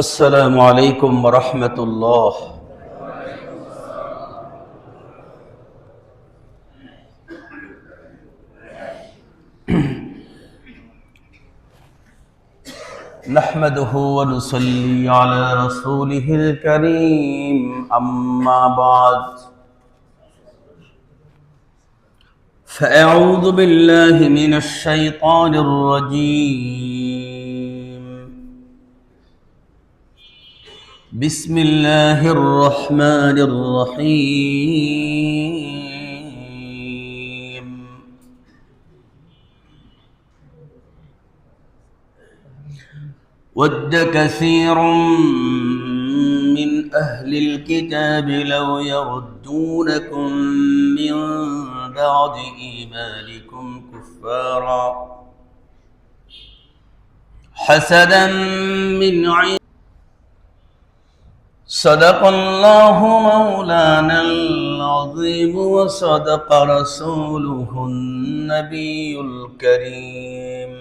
السلام عليكم ورحمة الله. نحمده ونصلي على رسوله الكريم، أما بعد فأعوذ بالله من الشيطان الرجيم. بسم الله الرحمن الرحيم. ود كثير من أهل الكتاب لو يردونكم من بعد إيمانكم كفارا حسدا من عند. صدق الله مولانا العظيم وصدق رسوله النبي الكريم،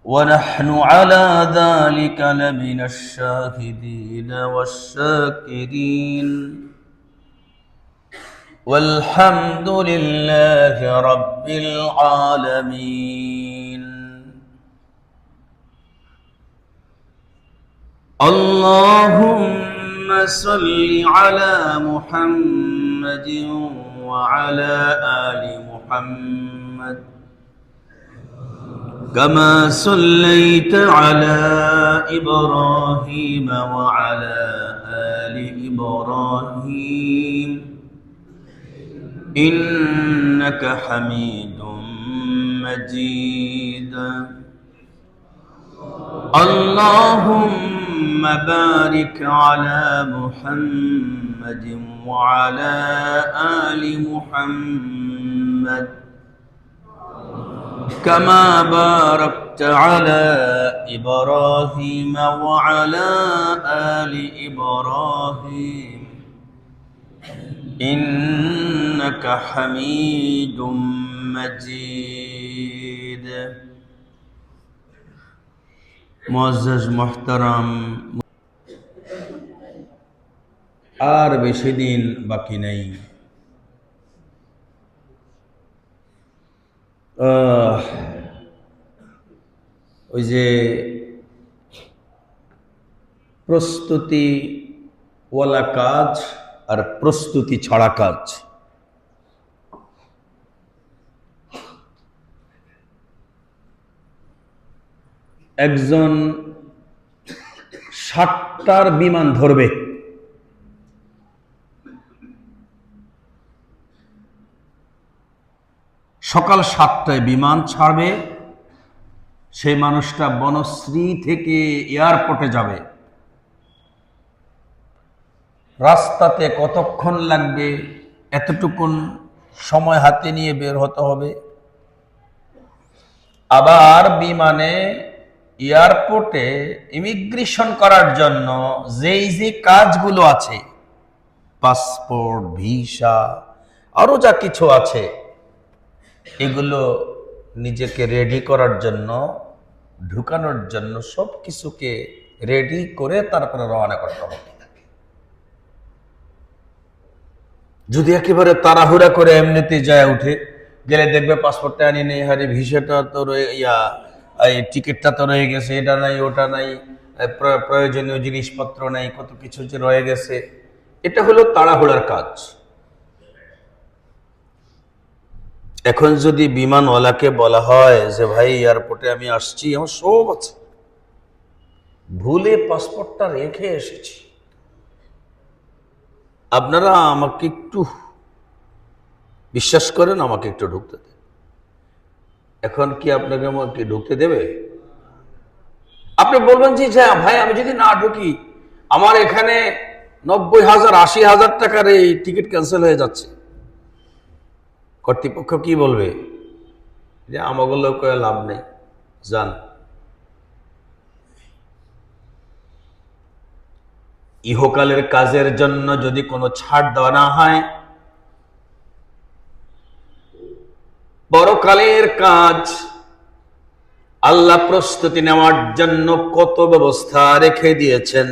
ونحن على ذلك لمن الشاهدين والشاكرين، والحمد لله رب العالمين. اللهم صل على محمد وعلى آل محمد كما صليت على إبراهيم وعلى آل إبراهيم إنك حميد مجيد. اللهم بارك على محمد وعلى آل محمد كما باركت على إبراهيم وعلى آل إبراهيم إنك حميد مجيد. মুআজ্জাজ মুহতারাম, আর বেশি দিন বাকি নেই। ওই যে প্রস্তুতি ওয়ালা কাজ আর প্রস্তুতি ছাড়া কাজ, একজন ৭টার বিমান ধরবে, সকাল ৭টায় বিমান ছাড়বে, সেই মানুষটা বনশ্রী থেকে এয়ারপোর্টে যাবে। রাস্তাতে কতক্ষণ লাগবে এতটুকুন সময় হাতে নিয়ে বের হতে হবে। আবার বিমানে এয়ারপোর্টে ইমিগ্রেশন করার জন্য যেই যে কাজগুলো আছে, পাসপোর্ট, ভিসা, আরো যা কিছু আছে, এগুলো নিজেকে রেডি করার জন্য, ঢুকানোর জন্য সব কিছুকে রেডি করে তারপরে রওনা করতে হবে। যদি একেবারে তাড়াহুড়া করে এমনিতে যায় উঠে গেলে দেখবে পাসপোর্টটা আনি নেই, হারে ভিসাটা তো এই টিকিটটা তো রয়ে গেছে, এটা নাই ওটা নাই, প্রয়োজনীয় জিনিসপত্র নাই, কত কিছু যে রয়ে গেছে। এটা হলো তাড়াহুড়ার কাজ। এখন যদি বিমানওয়ালাকে বলা হয় যে ভাই এয়ারপোর্টে আমি আসছি, আমার সব আছে, ভুলে পাসপোর্টটা রেখে এসেছি, আপনারা আমাকে একটু বিশ্বাস করেন, আমাকে একটু ঢুকতে দেন। এখন কি আপনাকে আমাকে ঢুকতে দেবে? আপনি বলবেন যে ভাই আমি যদি না ঢুকি আমার এখানে ৯০,০০০ ৮০,০০০ টাকার এই টিকিট ক্যান্সেল হয়ে যাচ্ছে। কর্তৃপক্ষ কি বলবে? যে আমাগুলো করে লাভ নেই, যান। ইহকালের কাজের জন্য যদি কোনো ছাড় দেওয়া না হয়, পরকালের কাজ আল্লাহ প্রস্তুতি নেওয়ার জন্য কত ব্যবস্থা রেখে দিয়েছেন।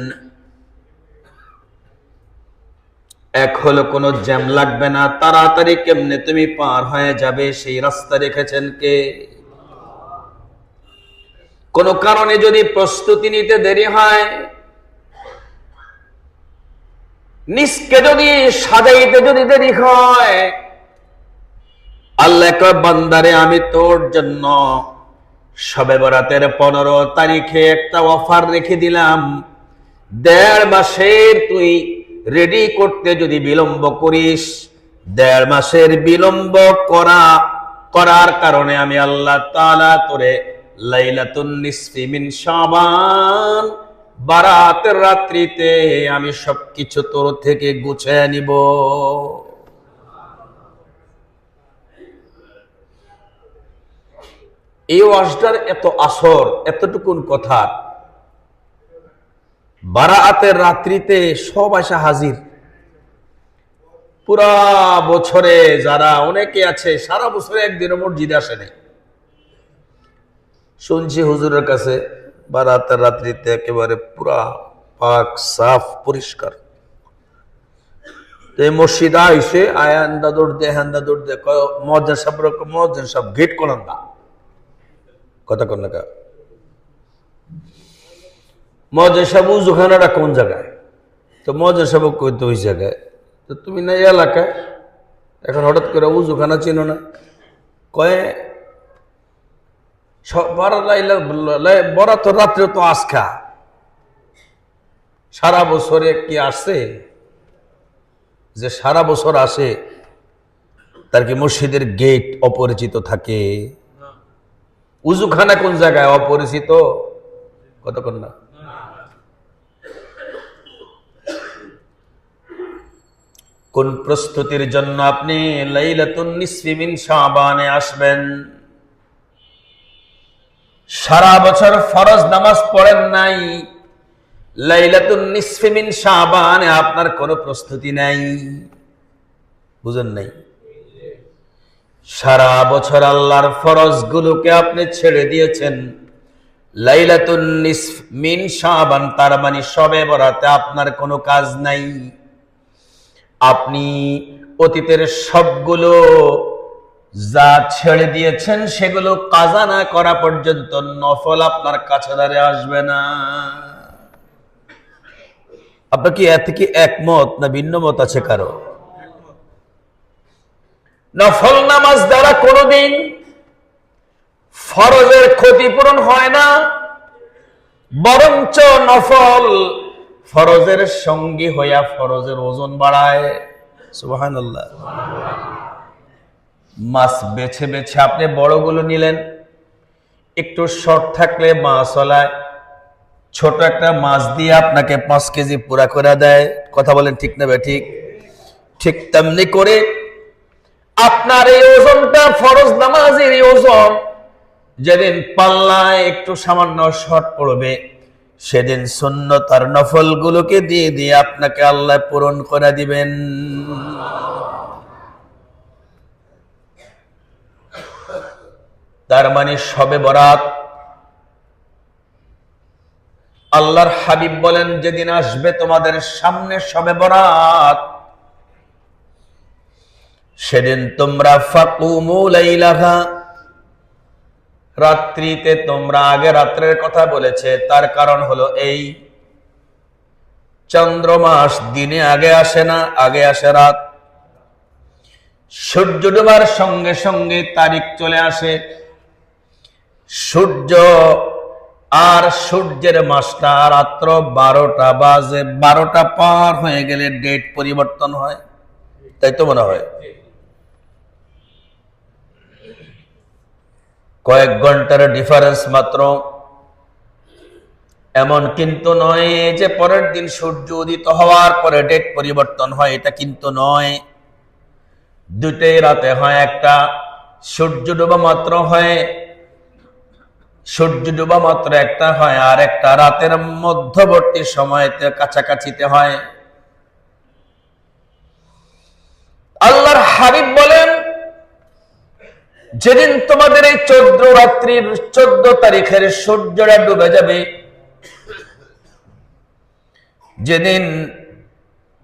এক হলো কোনো জ্যাম লাগবে না, তাড়াতাড়ি কেমনে তুমি পার হয়ে যাবে সেই রাস্তা রেখেছেন কে? কোনো কারণে যদি প্রস্তুতি নিতে দেরি হয়, নিজকে যদি সাজাইতে যদি দেরি হয়, আল্লাহ কয় বান্দারে আমি তোর জন্য শবে বরাতের 15 তারিখে একটা অফার রেখে দিলাম। 1.5 মাসের তুই রেডি করতে যদি বিলম্ব করিস, 1.5 মাসের বিলম্ব করার কারণে আমি আল্লাহ তাআলা তোরে লাইলাতুন নিসফি মিন শাবান, বারাতের রাত্রিতে আমি সবকিছু তোর থেকে গুছিয়ে নিব। এই ওয়াজটার এত আসর, এতটুকুন কথা, বারাতের রাত্রিতে সব আসা হাজির। পুরা বছরে যারা অনেকে আছে সারা বছরে একদিনও মসজিদে আসে নাই, শুনছি হুজুরের কাছে বারাতের রাত্রিতে একেবারে পুরা পাক সাফ পরিষ্কার। মসজিদা হইছে আয়ান্দা দৌড় দে হান্দা দৌড় দে, মজ্জা সব রকম মজ্জা সব গেট করান না কথা কন না। মজ্জা সাহেব উজুখানাটা কোন জায়গায়? তো মজ্জা সাহেব কইতে ওই জায়গায়। তো তুমি না এই এলাকায়, এখন হঠাৎ করে উজুখানা চিনো না? কয়ে বরাত রাত্রে তো আজকা, সারা বছরে কি আসে যে সারা বছর আসে তার কি মসজিদের গেট অপরিচিত থাকে? উজুখানা কোন জায়গায় অপরিচিত কতক্ষণ না? কোন প্রস্তুতির জন্য আপনি লাইলাতুন নিসফি মিন শাবানে আসবেন? সারা বছর ফরজ নামাজ পড়েন নাই, লাইলাতুন নিসফি মিন শাবানে আপনার কোনো প্রস্তুতি নাই, বুঝেন নাই? সারা বছর আল্লাহর ফরজ গুলোকে আপনি ছেড়ে দিয়েছেন, লাইলাতুন নিসফ মিন শাবান তার মানে শবে বরাতে আপনার কোনো কাজ নাই। আপনি অতীতের সবগুলো যা ছেড়ে দিয়েছেন সেগুলো কাজা না করা পর্যন্ত নফল আপনার কাছে দাঁড়িয়ে আসবে না। আপনার কি এতে কি একমত না ভিন্ন মত আছে কারো? নফল নামাজ দ্বারা কোনোদিন ফরজের ক্ষতিপূরণ হয় না, বরঞ্চ নফল ফরজের সঙ্গী হইয়া ফরজের ওজন বাড়ায়। সুবহানাল্লাহ। মাছ বেছে বেছে আপনি বড়গুলো নিলেন, একটু শর্ট থাকলে মাছওয়ালায় ছোট একটা মাছ দিয়ে আপনাকে 5 কেজি পুরা করে দেয়। কথা বলেন ঠিক না বেঠিক? ঠিক তেমনি করে আপনার এই ওজনটা ফরজ নামাজের এই ওজন, যেদিন পাল্লায় একটু সামান্য শর্ট পড়বে সেদিন সুন্নত আর নফল গুলোকে দিয়ে দিয়ে আপনাকে আল্লাহ পূরণ করে দিবেন। তার মানে শবে বরাত, আল্লাহর হাবিব বলেন যেদিন আসবে তোমাদের সামনে শবে বরাত, সেদিন তোমরা ফাকুমু লাইলাহা, রাত্রিতে তোমরা আগে রাত্রের কথা বলেছে, তার কারণ হলো এই চন্দ্রমাস দিনে আগে আসে না, আগে আসে রাত। সূর্য ডোবার সঙ্গে সঙ্গে তারিখ চলে আসে, সূর্য আর সূর্যের মাসটা রাত্র 12টা বাজে, 12টা পার হয়ে গেলে ডেট পরিবর্তন হয়, তাই তো মনে হয়? কয়েক ঘন্টার ডিফারেন্স মাত্র। এমন কিন্তু নয় যে পরের দিন সূর্য উদিত হওয়ার পরে ডেট পরিবর্তন হয়, এটা কিন্তু নয়। দুটোই রাতে হয়, একটা সূর্য ডোবা মাত্র হয়, সূর্য ডোবা মাত্র একটা হয়, আর একটা রাতের মধ্যবর্তী সময়তে কাছাকাছিতে হয়। আল্লাহর হাবিব বলেন যেদিন তোমাদের এই 14 রাত্রির 14 তারিখের সূর্যটা ডুবে যাবে, যেদিন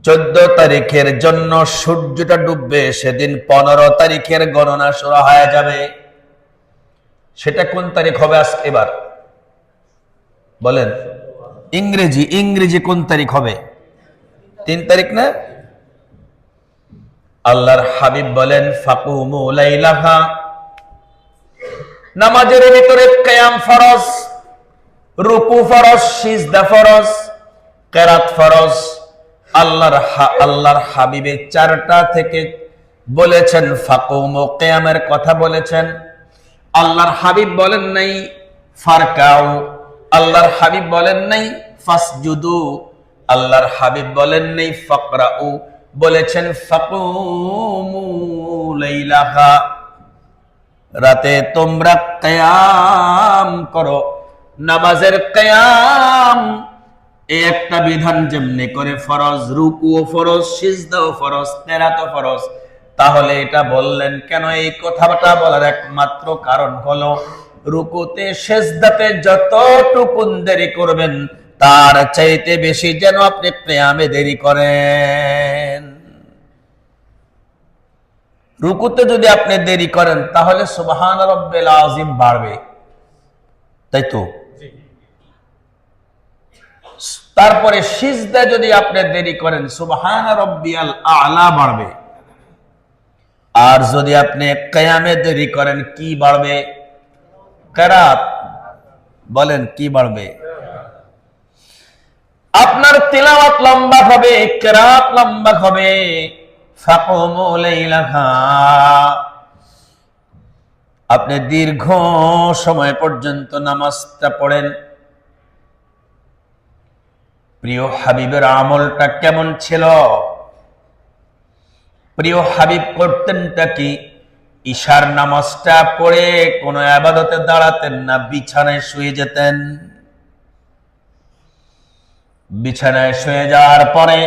14 তারিখের জন্য সূর্যটা ডুববে, সেদিন 15 তারিখের গণনা শুরু হয়ে যাবে। সেটা কোন তারিখ হবে? এবার বলেন, ইংরেজি কোন তারিখ হবে? 3 তারিখ না? আল্লাহর হাবিব বলেন, ফাকুমু লাইলাহা, নামাজের ভিতরে কিয়াম ফরজ, রুকু ফরজ, সিজদা ফরজ, কিরাত ফরজ। আল্লাহর হাবিবে 4টা থেকে বলেছেন ফাকুমু, কিয়ামের কথা বলেছেন। আল্লাহর হাবিব বলেন নাই ফারকাউ, আল্লাহর হাবিব বলেন নাই ফাসজুদু, আল্লাহর হাবিব বলেন নাই ফাকরাউ, বলেছেন ফাকুমু লাইলাহা, রাতে তোমরা কিয়াম করো। নামাজের কিয়াম এই একটা বিধান যেমনি করে ফরজ, রুকুও ফরজ, সিজদাও ফরজ, কিরাতও ফরজ। তাহলে এটা বললেন কেন? এই কথাটা বলার একমাত্র কারণ হলো, রুকুতে সিজদাতে যতটুকুন দেরি করবেন তার চাইতে বেশি যেন আপনি কিয়ামে দেরি করেন। রুকুতে যদি আপনি দেরি করেন তাহলে সুবহান রাব্বিল আযীম বাড়বে, তাই তো? তারপরে সিজদা যদি আপনি দেরি করেন সুবহান রাব্বিয়াল আ'লা বাড়বে। আর যদি আপনি কিয়ামে দেরি করেন কি বাড়বে? কিরাত। বলেন কি বাড়বে? আপনার তিলাওয়াত লম্বা হবে, কিরাত লম্বা হবে। ফাকুমু লাইলাহা, আপনি দীর্ঘ সময় পর্যন্ত নামাজটা পড়েন। প্রিয় হাবিবের আমলটা কেমন ছিল? প্রিয় হাবিব করতেনটা কি? ঈশার নামাজটা পড়ে কোনো ইবাদতে দাঁড়াতেন না, বিছানায় শুয়ে যেতেন। বিছানায় শুয়ে যাওয়ার পরে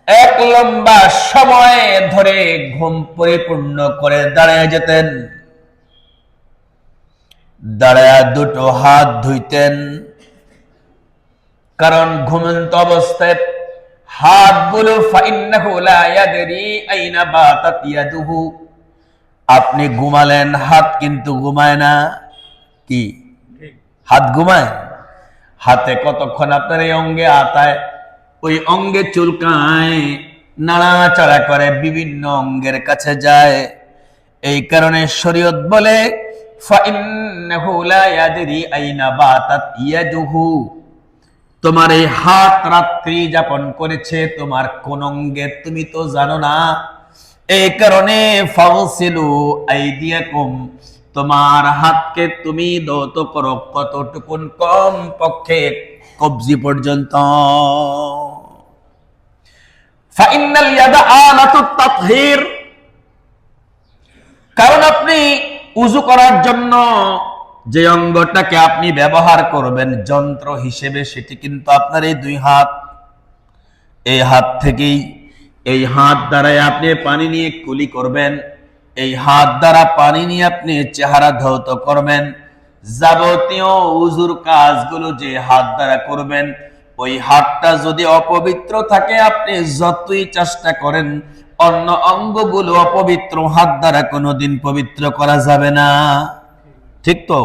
এক লম্বা সময় ধরে ঘুম পরিপূর্ণ করে দাঁড়িয়ে যেতেন। দাঁড়ায় দুটো হাত ধুইতেন, কারণ ঘুমন্ত অবস্থায় হাতগুলো ফাইন্নাহু লা ইয়াদরি আইনা বাতাত ইয়াদুহু, আপনি ঘুমালেন, হাত কিন্তু ঘুমায় না। কি হাত ঘুমায়? হাতে কতক্ষণ আপনার এই অঙ্গে আতায়, ওই অঙ্গে চুলকায়, নাড়াচাড়া করে, বিভিন্ন অঙ্গের কাছে যায়। এই কারণে শরীয়ত বলে ফাইন্নাহু লা ইয়াদরি আইনা বাতাত ইয়াদুহু, তোমার এই হাত রাত্রি যাপন করেছে তোমার কোন অঙ্গে তুমি তো জানো না। এই কারণে ফাগসিলু আইদিয়াকুম, তোমার হাতকে তুমি ধৌত করো কতটুকুন? কম পক্ষে কবজি পর্যন্ত। ফাইনাল ইয়াদা আলাতুত তাতহির, কারণ আপনি উযু করার জন্য যে অঙ্গটাকে আপনি ব্যবহার করবেন যন্ত্র হিসেবে, সেটি কিন্তু আপনার এই 2 হাত। এই হাত থেকেই, এই হাত দ্বারাই আপনি পানি নিয়ে কুলি করবেন, এই হাত দ্বারা পানি নিয়ে আপনি চেহারা ধৌত করবেন। যাবতীয় উযুর কাজগুলো যে হাত দ্বারা করবেন, ওই হাতটা যদি অপবিত্র থাকে, আপনি যতই চেষ্টা করেন অন্য অঙ্গগুলো অপবিত্র, হাত দ্বারা কোনোদিন পবিত্র করা যাবে না, ঠিক তো?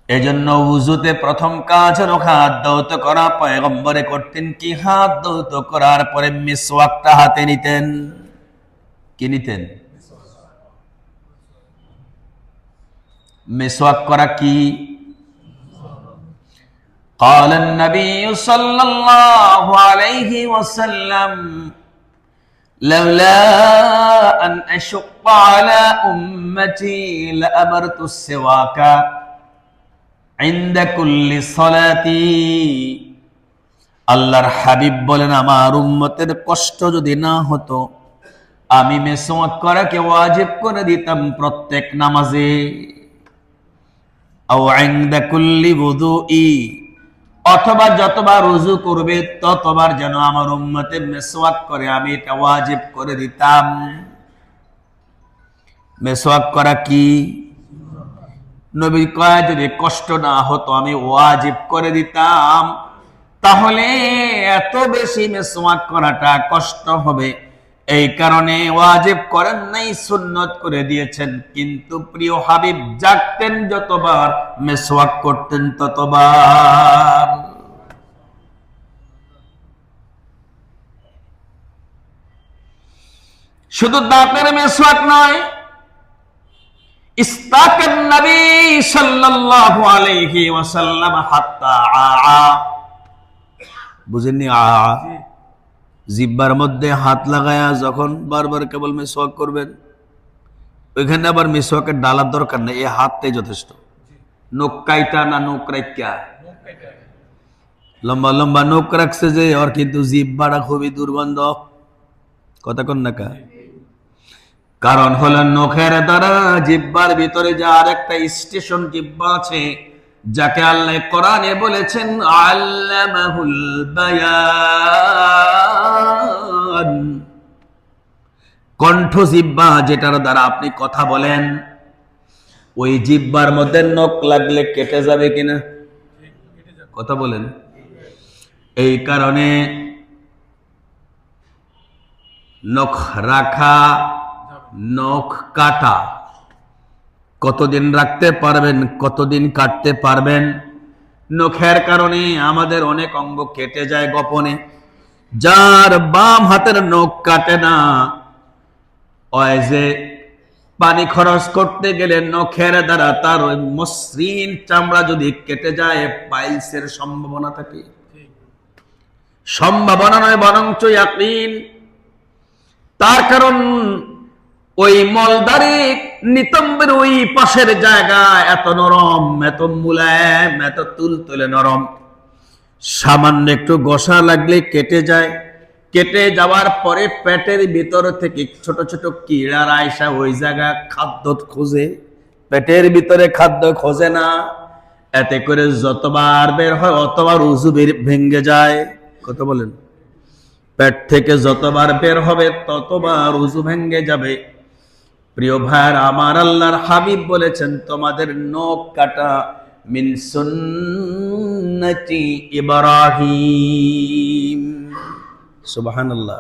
এজন্য উযুতে প্রথম কাজ হলো হাত ধৌত করা। পয়গম্বরে করতেন কি? হাত ধৌত করার পরে মিসওয়াকটা হাতে নিতেন। কি নিতেন? মিসওয়াক করা কি? قال النبي صلى الله عليه وسلم لولا أن أشق على أمتي لأمرت السواك عند كل صلاة। আল্লাহর হাবিব বলেন, আমার উম্মতের কষ্ট যদি না হতো আমি মিসওয়াক করাকে ওয়াজিব করে দিতাম প্রত্যেক নামাজে। আও ইনদা কুল্লি wudu'i, অথবা যতবার ওযু করবে ততবার যেন আমার উম্মতে মিসওয়াক করে, আমি এটা ওয়াজিব করে দিতাম। মেসওয়াক করা কি? নবী কয় যদি কষ্ট না হতো আমি ওয়াজিব করে দিতাম, তাহলে এত বেশি মেসওয়াক করাটা কষ্ট হবে, এই কারণে ওয়াজিব করেন নাই, সুন্নত করে দিয়েছেন। কিন্তু প্রিয় হাবিব জাগতেন যতবার, মেসওয়াক করতেন ততবার। শুধু দাঁতের মেসওয়াক নয়, ইস্তাকান নবী সাল্লাল্লাহু আলাইহি ওয়াসাল্লাম হাত্তা বুঝেননি? জিহ্বার মধ্যে হাত লাগায়া যখন বারবার কেবল মেসওয়াক করবেন, ওইখানে আবার মেসওয়াকের ডালার দরকার নেই, এই হাতটাই যথেষ্ট। নখ কাইটা না নখ রাখা, লম্বা লম্বা নখ রাখছে যে, ওর কিন্তু জিহ্বাটা খুবই দুর্গন্ধ। কথা কন না কা? কারণ হলো নখের দ্বারা জিহ্বার ভিতরে যে আরেকটা স্টেশন জিহ্বা আছে, যাকে আল্লাহ কোরআনে বলেছেন আল্লামাহুল বায়ান, কণ্ঠ জিহ্বা, যেটার দ্বারা আপনি কথা বলেন। ওই জিহ্বার মধ্যে নখ লাগলে কেটে যাবে কিনা? কথা বলেন। এই কারণে নখ রাখা, নখ কাটা, কতদিন রাখতে পারবেন, কতদিন কাটতে পারবেন? নখের কারণে আমাদের অনেক অঙ্গ কেটে যায় গোপনে। যার বাম হাতের নখ কাটে না, ওই যে পানি খরচ করতে গেলে নখের দ্বারা তার ওই মসৃণ চামড়া যদি কেটে যায়, পাইলসের সম্ভাবনা থাকে। সম্ভাবনা নয়, বরঞ্চ ইয়াকিন। তার কারণ ওই মলদারি নিতম্বের ওই পাশের জায়গা এত নরম, এত মুলায়েম, এত তুলতুলে নরম, সামান্য একটু ঘষা লাগলে কেটে যায়। কেটে যাওয়ার পরে পেটের ভিতর থেকে ছোট ছোট কীড়ার আয়সা ওই জায়গা খাদ্য খোঁজে, পেটের ভিতরে খাদ্য খোঁজে না। এতে করে যতবার বের হয় অতবার উযু ভেঙে যায়। কত বলেন? পেট থেকে যতবার বের হবে ততবার উযু ভেঙে যাবে। প্রিয় ভাইরা আমার, আল্লাহর হাবিব বলেছেন তোমাদের নখ কাটা মিন সুন্নতি ইব্রাহিম। সুবহানাল্লাহ।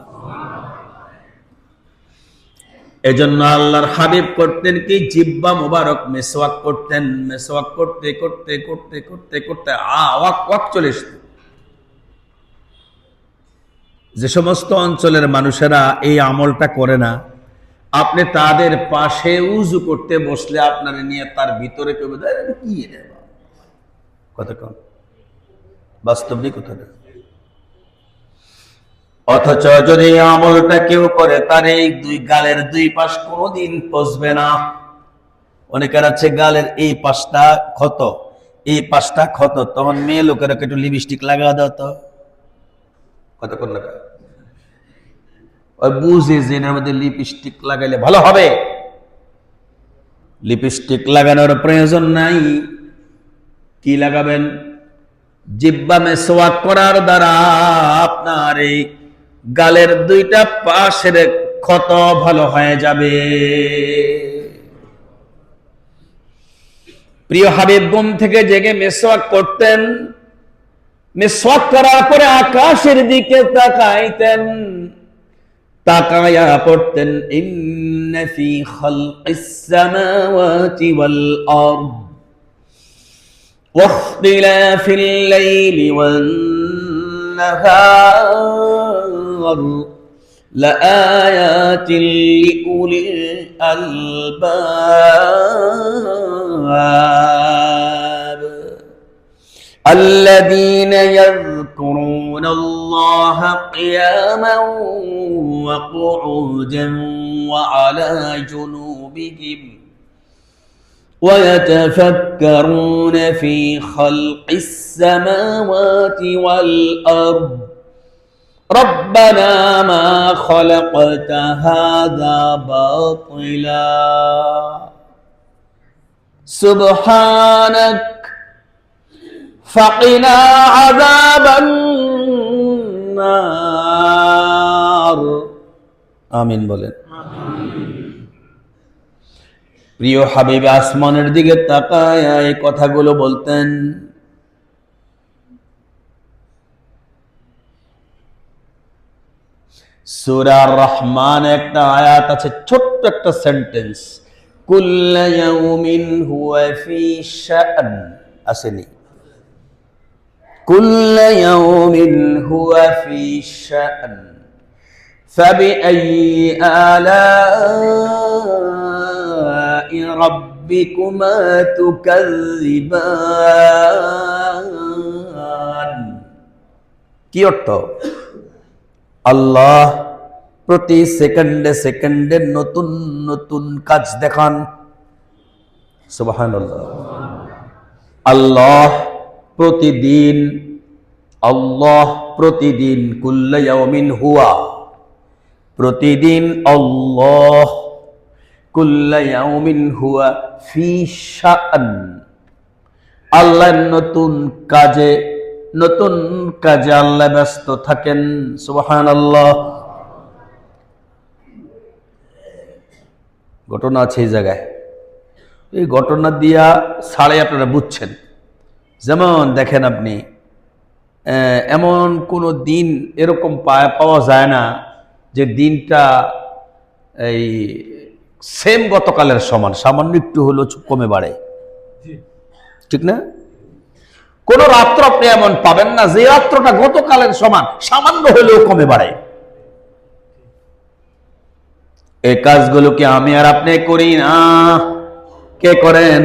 এজন্য আল্লাহর হাবিব করতেন কি, জিহ্বা মুবারক মেসওয়াক করতেন। মেসওয়াক করতে করতে করতে করতে করতে ওয়াক চলে আসত। যে সমস্ত অঞ্চলের মানুষেরা এই আমলটা করে না, আপনি তাদের পাশে উযু করতে বসলে আপনার নিয়ে তার ভিতরে কেউ কি কথা কন, বাস্তবিক কথা না। অথচ যদি আমলটা কেউ করে, তার এই দুই গালের দুই পাশ কোনোদিন পচবে না। অনেকের আছে গালের এই পাশটা ক্ষত, এই পাশটা ক্ষত, তখন মেয়ে লোকেরা একটু লিপস্টিক লাগা দাও তো, কথা কন না, ওই বুঝে যে এর মধ্যে লিপস্টিক লাগাইলে ভালো হবে। লিপস্টিক লাগানোর প্রয়োজন নাই। কি লাগাবেন? জিহ্বা মেসওয়াক করার দ্বারা আপনার এই গালের দুইটা পাশের ক্ষত ভালো হয়ে যাবে। প্রিয় হাবিব ঘুম থেকে জেগে মেসওয়াক করতেন। মেসওয়াক করার পরে আকাশের দিকে তাকাইতেন, তাকায়া পড়তেন ইন্না ফি খালকিস সামাওয়াতি ওয়াল আরদ ওয়াখতিলাফিল লাইলি ওয়ান নাহার লাআয়াতিন লিউলিল আলবাব الذين يذكرون الله قياما وقعودا وعلى جنوبهم ويتفكرون في خلق السماوات والأرض ربنا ما خلقت هذا باطلا سبحانك فقنا عذاب النار আমিন বলেন। প্রিয় হাবিব আসমানের দিকে তাকায় এই কথাগুলো বলতেন। সূরা রহমান একটা আয়াত আছে, ছোট্ট একটা সেন্টেন্স, কুল্লা ইয়াউমিন হুয়া ফি শাআন, আসেনি? কুল্লা ইয়াউমিন হুয়া ফি শাআন ফাবিআইয়ি আলাই রাব্বিকুমা তুকাযযিবান। কি অর্থ? আল্লাহ প্রতি সেকেন্ডে সেকেন্ডে নতুন নতুন কাজ দেখান। সুবহানাল্লাহ। আল্লাহ প্রতিদিন, আল্লাহ প্রতিদিন, কুল্লা ইয়াউমিন হুয়া, প্রতিদিন আল্লাহ, কুল্লা ইয়াউমিন হুয়া ফি শাআন, আল্লাহ নতুন কাজে, নতুন কাজে আল্লাহ ব্যস্ত থাকেন। সুবহানাল্লাহ। ঘটনা আছে এই জায়গায়, এই ঘটনা দিয়া ছাড়ে আপনারা বুঝছেন। যেমন দেখেন আপনি, এমন কোনো দিন এরকম পাওয়া যায় না যে দিনটা এই সেম গতকালের সমান, সামান্য একটু হলো কমে বাড়ে, ঠিক না? কোন রাত্র আপনি এমন পাবেন না যে রাত্রটা গতকালের সমান, সামান্য হলেও কমে বাড়ে। এই কাজগুলো কি আমি আর আপনি করি না? কে করেন?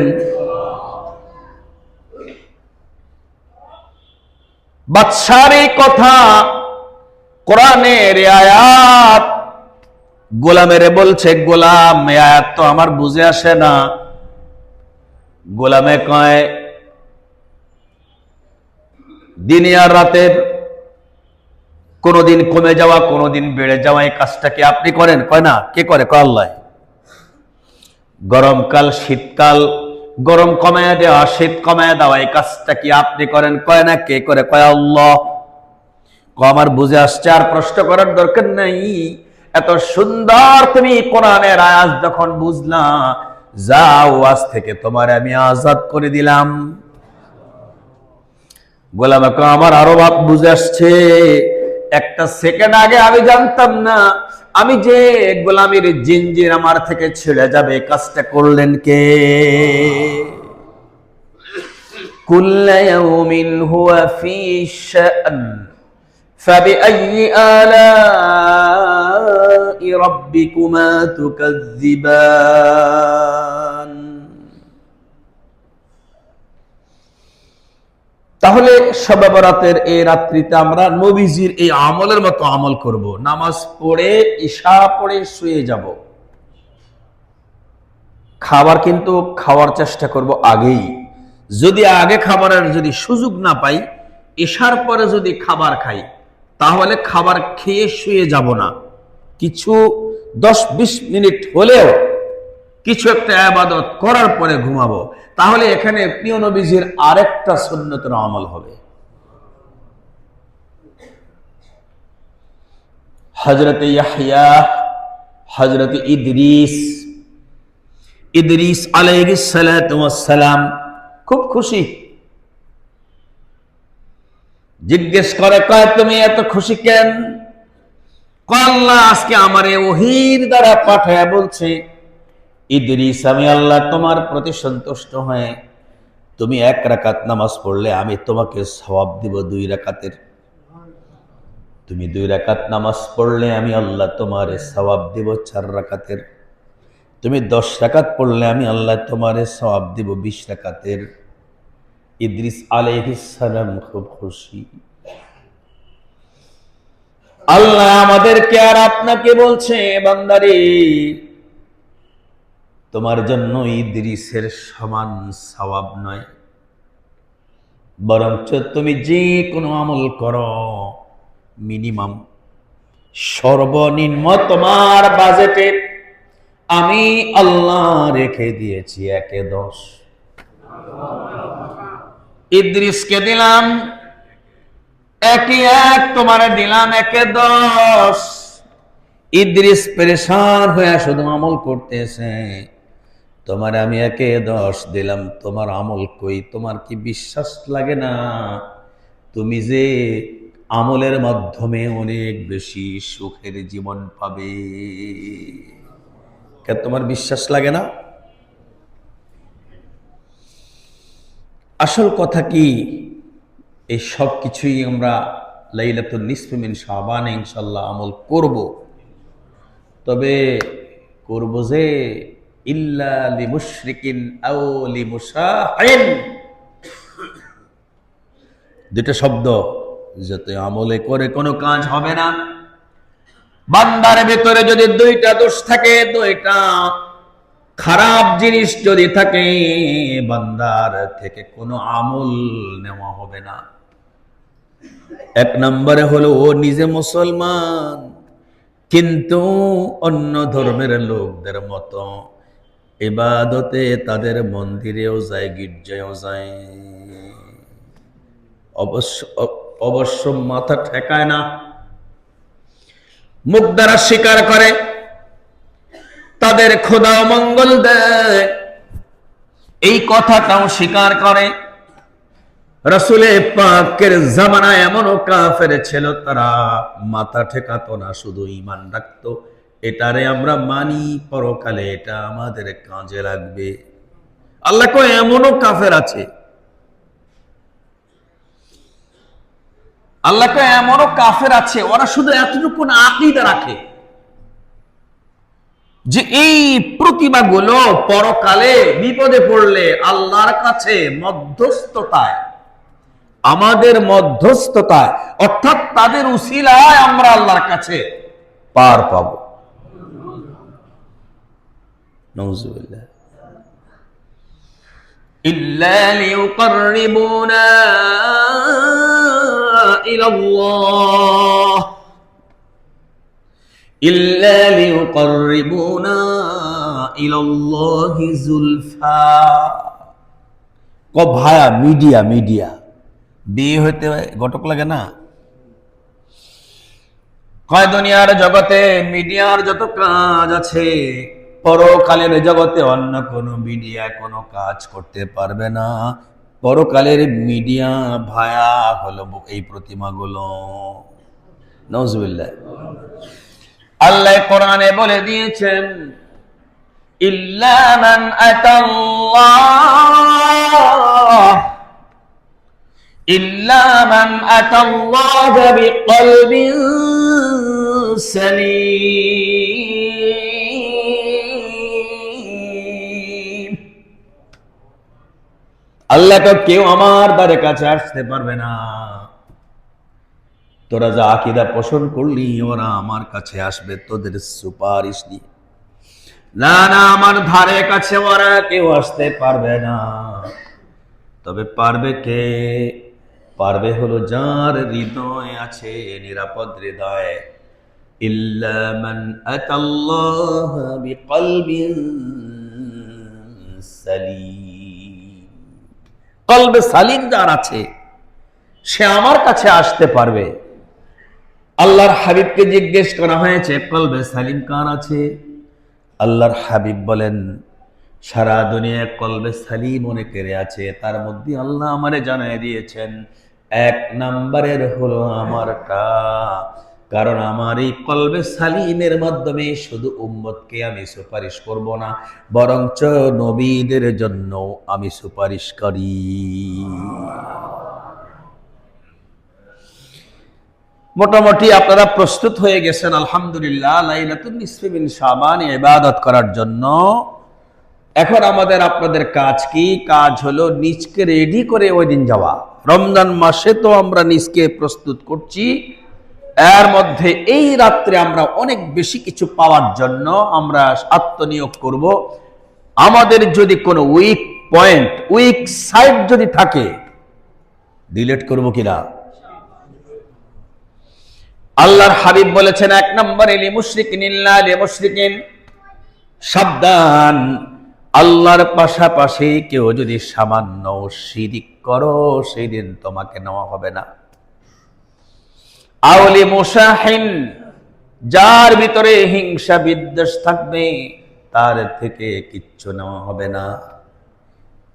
বাদশার এই কথা, কোরআনের আয়াত গোলামের বলছে, গোলাম এই আয়াত তো আমার বুঝে আসে না। গোলামে কয়, দিনে আর রাতের কোনদিন কমে যাওয়া, কোনদিন বেড়ে যাওয়া, এই কাজটা কি আপনি করেন? কয় না। কে করে? কয় আল্লাহ। গরমকাল শীতকাল, গরম কমায় দেওয়া, শীত কমায় দেওয়া, এই কাজটা কি আপনি করেন? কয় না। কে করে? কয় আল্লাহ। আমার বুঝে আসছে, আর প্রশ্ন করার দরকার নাই। এত সুন্দর তুমি কোরআনের আয়াত যখন বুঝলা, যাও আজ থেকে তোমার আমি আজাদ করে দিলাম। গোলাম আমার আরো ভাব বুঝে আসছে। একটা সেকেন্ড আগে আমি জানতাম না আমি যে গোলামের জিনজির আমার থেকে ছেড়ে যাবে, কাজটা করলেন কে? কুল্লা ইয়াউমিন হুয়া ফি শাআন ফাবিআইয়ি আলাই রাব্বিকুমা তুকাযযিবান। তাহলে শবে বরাতের এই রাত্রিতে আমরা নবীজির এই আমলের মতো আমল করব। নামাজ পড়ে, ইশা পড়ে শুয়ে যাব। খাবার কিন্তু খাওয়ার চেষ্টা করব আগেই। যদি আগে খাবারের যদি সুযোগ না পাই, ইশার পরে যদি খাবার খাই, তাহলে খাবার খেয়ে শুয়ে যাব না। কিছু 10-20 মিনিট হলেও কিছু একটা ইবাদত করার পরে ঘুমাবো। তাহলে এখানে প্রিয় নবীজির আরেকটা সুন্নতের আমল হবে। হযরত ইয়াহইয়া, হযরত ইদ্রিস আলাইহিস সালাতু ওয়াস সালাম খুব খুশি। জিজ্ঞেস করে, কয় তুমি এত খুশি কেন? কয় আল্লাহ আজকে আমারে ওহীর দ্বারা পাঠায়া বলছে, ইদ্রিস আমি আল্লাহ তোমার প্রতি সন্তুষ্ট হয়ে তুমি 1 রাকাত নামাজ পড়লে আমি তোমাকে সওয়াব দিব 2 রাকাতের। তুমি 2 রাকাত নামাজ পড়লে আমি আল্লাহ তোমারে সওয়াব দিব 4 রাকাতের। তুমি 10 রাকাত পড়লে আমি আল্লাহ তোমারে সওয়াব দিব 20 রাকাতের। ইদ্রিস আলাইহিস সালাম খুব খুশি। আল্লাহ আমাদেরকে আর আপনাকে বলছে, বান্দারে তোমার জন্য ইদ্রিসের সমান সওয়াব নয়, বরঞ্চ তুমি যে কোনো আমল করো মিনিমাম সর্বনিম্ন তোমার বাজেটে আমি আল্লাহ রেখে দিয়েছি 1/10। ইদ্রিসকে দিলাম 1/1, তোমারে দিলাম 1/10। ইদ্রিস পেরেশান হয়ে শুধু আমল করতেছে। তোমার আমি 1-10 দিলাম, তোমার আমল কই? তোমার কি বিশ্বাস লাগে না তুমি যে আমলের মাধ্যমে অনেক বেশি সুখের জীবন পাবে? কে তোমার বিশ্বাস লাগে না? আসল কথা কি, এই সব কিছুই আমরা লাইলাতুন নিসফি মিন শাবানে ইনশাআল্লাহ আমল করব। তবে করব যে ইল্লা লিমুশরিকিন আও লিমুশাহিন, দুটো শব্দ, যাতে আমলে করে কোনো কাজ হবে না। বান্দার ভিতরে যদি দুইটা দোষ থাকে, দুইটা খারাপ জিনিস যদি থাকে, বান্দার থেকে কোনো আমল নেওয়া হবে না। এক নম্বরে হলো ও নিজে মুসলমান, কিন্তু অন্য ধর্মের লোকদের মতো ইবাদতে তাদের মন্দিরেও যায়, গির্জায়ও যায়, অবশ্য মাথা ঠেকায় না, মুখ দ্বারা স্বীকার করে তাদের খোদা মঙ্গল দেয়, এই কথাটাও স্বীকার করে। রাসূলে পাকের জামানায় এমনও কাফের ছিল, তারা মাথা ঠেকাতো না, শুধু ঈমান রাখতো, এটারে আমরা মানি, পরকালে এটা আমাদের কাজে লাগবে। আল্লাহ কয় এমনও কাফের আছে, আল্লাহ কয় এমনও কাফের আছে, ওরা শুধু এতটুকু আকীদা রাখে যে এই প্রতিমাগুলো পরকালে বিপদে পড়লে আল্লাহর কাছে মধ্যস্থতায়, আমাদের মধ্যস্থতায়, অর্থাৎ তাদের উসিলায় আমরা আল্লাহর কাছে পার পাব। নাউযুবিল্লাহ। ইল্লা লিয়ুকাররিবুনা ইলাল্লাহ, ইল্লা লিয়ুকাররিবুনা ইলাল্লাহি যুলফা। ভায়া মিডিয়া বিয়ে হইতে ঘটক লাগে না? কয় দুনিয়ার জগতে মিডিয়ার যত কাজ আছে, পরকালের জগতে অন্য কোন মিডিয়া কোনো কাজ করতে পারবে না। পরকালের মিডিয়া ভায়া হলো এই প্রতিমাগুলো। নাউযুবিল্লাহ। আল্লাহ কোরআনে বলে দিয়েছেন, ইল্লা মান আতাল্লাহ, ইল্লা মান আতাল্লাহ বিকলবিন সালিম। আল্লাহ তো কেউ আমার দ্বারে কাছে আসতে পারবে না, তোরা যা আকীদা পোষণ করলি ওরা আমার কাছে আসবে তোদের সুপারিশ নিয়ে, না না, আমার ধারে কাছে ওরা কেউ আসতে পারবে না। তবে পারবে কে? পারবে হলো যার হৃদয় আছে নিরাপদ হৃদয়। ইল্লা মান আতাল্লাহ বিকলবিন সালিম, কলবে সালিম যার আছে সে আমার কাছে আসতে পারবে। আল্লাহর হাবিবকে জিজ্ঞেস করা হয়েছে কলবে সালিম কার আছে? আল্লাহর হাবিব বলেন, সারা দুনিয়ায় কলবে সালিম অনেকের আছে, তার মধ্যে আল্লাহ আমারে জানাই দিয়েছেন 1 নম্বরের হলো আমারটা। কারণ আমার এই কলবে সালিমের মাধ্যমে শুধু উম্মতকে আমি সুপারিশ করব না, বরঞ্চ নবীদের জন্য আমি সুপারিশ করি। মোটামুটি আপনারা প্রস্তুত হয়ে গেছেন আলহামদুলিল্লাহ লাইলাতুন নিসফি মিন শাবান ইবাদত করার জন্য। এখন আমাদের আপনাদের কাজ কি? কাজ হলো নিজকে রেডি করে ওই দিন যাওয়া। রমজান মাসে তো আমরা নিজকে প্রস্তুত করছি, এর মধ্যে এই রাত্রে আমরা অনেক বেশি কিছু পাওয়ার জন্য আমরা আত্মনিয়োগ করব। আমাদের যদি কোনো উইক পয়েন্ট, উইক সাইড যদি থাকে, ডিলিট করব কিনা? আল্লাহর হাবিব বলেছেন 1 নম্বরে লিমুশরিকিন ইল্লা লিমুশরিকিন, সাবধান, আল্লাহর পাশাপাশি কেউ যদি সামান্য শিরিক করো সেই দিন তোমাকে নেওয়া হবে না। আউলি মুশাহিন, যার ভিতরে হিংসা বিদ্বেষ থাকবে, তার থেকে কিচ্ছু নেওয়া হবে না।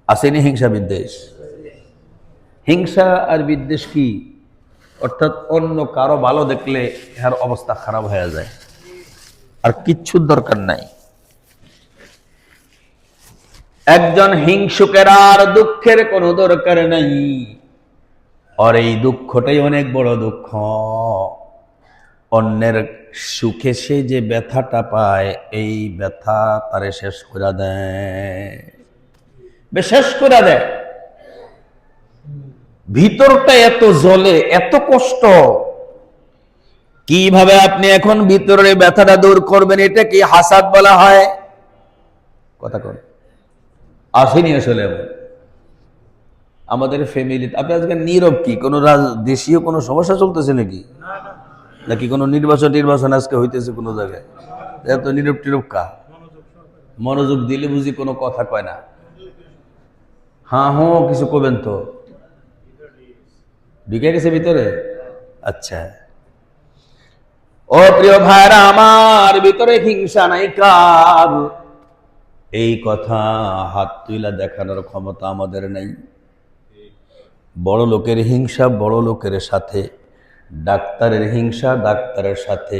আসেনি হিংসা বিদ্বেষ? হিংসা আর বিদ্বেষ কি? অর্থাৎ অন্য কারো ভালো দেখলে এর অবস্থা খারাপ হয়ে যায়, আর কিচ্ছুর দরকার নাই। একজন হিংসুকের আর দুঃখের কোনো দরকার নাই, আর এই দুঃখটাই অনেক বড় দুঃখ। অন্যের সুখে সে যে ব্যথাটা পায়, এই ব্যথা তারে শেষ করে দেয়, শেষ করে দেয়। ভিতরটা এত জ্বলে, এত কষ্ট। কিভাবে আপনি এখন ভিতরের ব্যথাটা দূর করবেন? এটা কি হাসাদ বলা হয়? কথা কর আসেনি আসলে। আমাদের ফ্যামিলি আপনি আজকে নীরব কি? কোনো দেশীয় কোনো সমস্যা চলতেছে নাকি? নাকি কোনো নির্বাচন আজকে হইতেছে কোনো জায়গায়? এত নীরব টিরব কা? মনোযোগ দিলে বুঝি কোনো কথা কয় না। হ্যাঁ হ্যাঁ কিছু করবেন তো। ঢুকে গেছে ভিতরে? আচ্ছা। ও প্রিয় ভাইরা আমার, ভিতরে হিংসা নাই কার? এই কথা হাত তুইলা দেখানোর ক্ষমতা আমাদের নাই। বড় লোকের হিংসা বড় লোকের সাথে, ডাক্তারের হিংসা ডাক্তারের সাথে।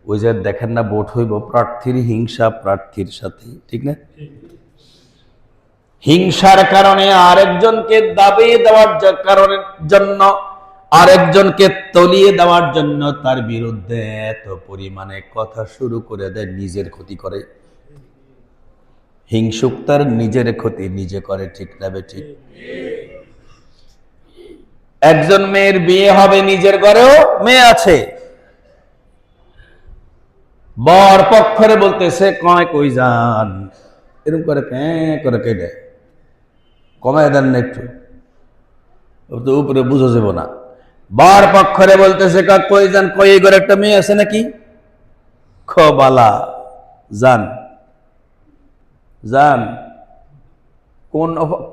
ওই যে দেখেন না ভোট হইব, প্রার্থীর হিংসা প্রার্থীর সাথে, ঠিক না? হিংসার কারণে আরেকজনকে দাবিয়ে দেওয়ার কারণের জন্য, আরেকজনকে তলিয়ে দেওয়ার জন্য তার বিরুদ্ধে এত পরিমাণে কথা শুরু করে দেয়, নিজের ক্ষতি করে। হিংসুক তার নিজের ক্ষতি নিজে করে, ঠিক না বেঠিক? একজন মেয়ের বিয়ে হবে, নিজের ঘরেও মেয়ে আছে, বর পক্ষরে বলতেছে কয় কই যান, এরকম করে করে কেটে কমায় দেন না একটু, উপরে বুঝো যাব না। বর পক্ষরে বলতেছে কই যান, কই এই ঘরে একটা মেয়ে আছে নাকি? বালা যান যান।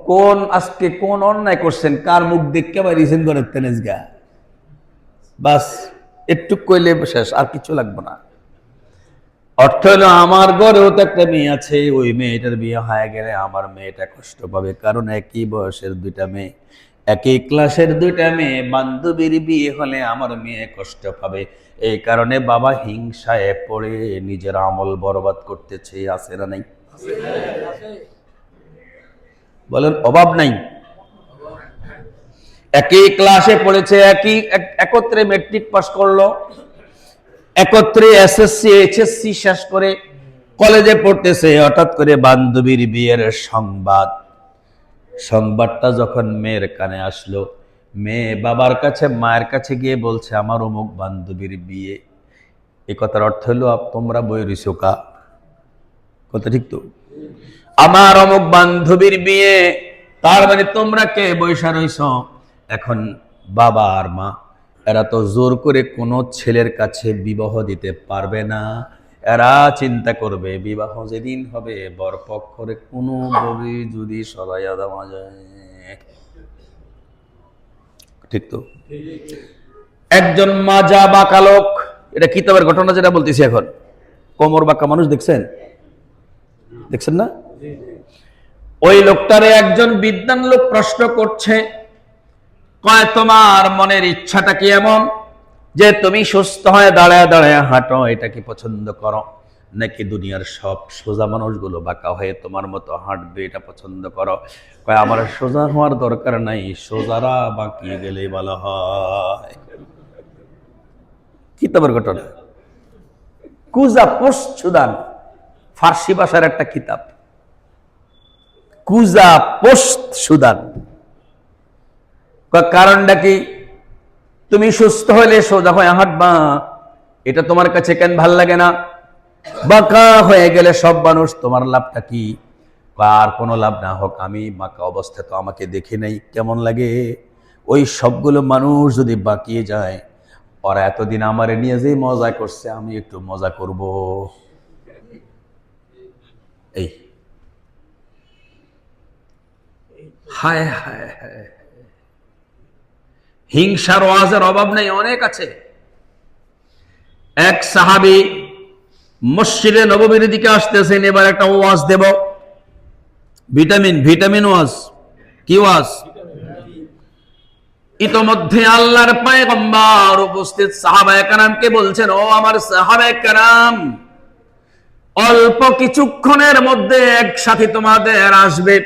কোন আজকে কোন অন্যায় করছেন? কার মুখ দেখতে পারিছেন ঘরের তেনেজ গা? বাস একটু কইলে শেষ, আর কিছু লাগবে না। অর্থ হলো আমার ঘরেও তো একটা মেয়ে আছে, ওই মেয়েটার বিয়ে হয়ে গেলে আমার মেয়েটা কষ্ট পাবে, কারণ একই বয়সের দুইটা মেয়ে, একই ক্লাসের দুইটা মেয়ে, বান্ধবীর বিয়ে হলে আমার মেয়ে কষ্ট পাবে। এই কারণে বাবা হিংসায় পড়ে নিজের আমল বরবাদ করতেছে। আছে না নাই? বলেন অভাব নাই? একই ক্লাসে পড়েছে, একত্রে মেট্রিক পাস করলো, একত্রে এসএসসি এইচএসসি শেষ করে কলেজে পড়তেছে। হঠাৎ করে বান্ধবীর বিয়ের সংবাদটা যখন মেয়ের কানে আসলো, মেয়ে বাবার কাছে মায়ের কাছে গিয়ে বলছে আমার অমুক বান্ধবীর বিয়ে। এই কথার অর্থ হলো তোমরা বই রইছো কা? কথা ঠিক তো? আমার অমুক বান্ধবীর বিয়ে, তার মানে তোমরা কে বৈশা রইছ? এখন বাবা আর মা এরা তো জোর করে কোনো ছেলের কাছে বিবাহ দিতে পারবে না। এরা চিন্তা করবে বিবাহ যেদিন হবে বরপক্ষরে কোনো ভাবে যদি সরাইয়া দেওয়া যায়। ঠিক তো? একজন মাজা বাঁকা লোক, এটা কিতাবের ঘটনা যেটা বলতেছি এখন, কোমর বাঁকা মানুষ দেখছেন না? ওই লোকটারে একজন বিদ্বান লোক প্রশ্ন করছে, কয় তোমার মনের ইচ্ছাটা কি এমন যে তুমি সুস্থ হয়ে দাঁড়ায় দাঁড়ায় হাঁটো, এটা কি পছন্দ করো, নাকি দুনিয়ার সব সোজা মানুষগুলো বাঁকা হয়ে তোমার মতো হাঁটবে, এটা পছন্দ করো? কয় আমার সোজা হওয়ার দরকার নাই, সোজারা বাঁকিয়ে গেলে ভালো হয়। কিতাবের ঘটনা, কুজা পোস্টসুদান, ফার্সি ভাষার একটা কিতাব, কুজা পোস্টসুদান। কারণটা কি? তুমি সুস্থ হলে সোজা হয়ে হাঁটবা, এটা তোমার কাছে কেন ভাল লাগে না? বাঁকা হয়ে গেলে সব মানুষ, তোমার লাভটা কি? আর কোনো লাভ না হোক, আমি বাঁকা অবস্থায় তো আমাকে দেখে নেই, কেমন লাগে? ওই সবগুলো মানুষ যদি বাঁকিয়ে যায়, ওরা এতদিন আমারে নিয়ে যেই মজা করছে, আমি একটু মজা করব। এই হায় হায় হায়, হিংসার ওয়াজের অভাব নেই, অনেক আছে। এক সাহাবী মসজিদে নববীর দিকে আসতেছেন, এবার একটা ওয়াজ দেব, ভিটামিন ওয়াজ। কি ওয়াজ? ইতোমধ্যে আল্লাহর পয়গম্বর উপস্থিত সাহাবায়ে কেরামকে বলছেন, ও আমার সাহাবায়ে কেরাম, অল্প কিছুক্ষণের মধ্যে এক সাথী তোমাদের আসবে,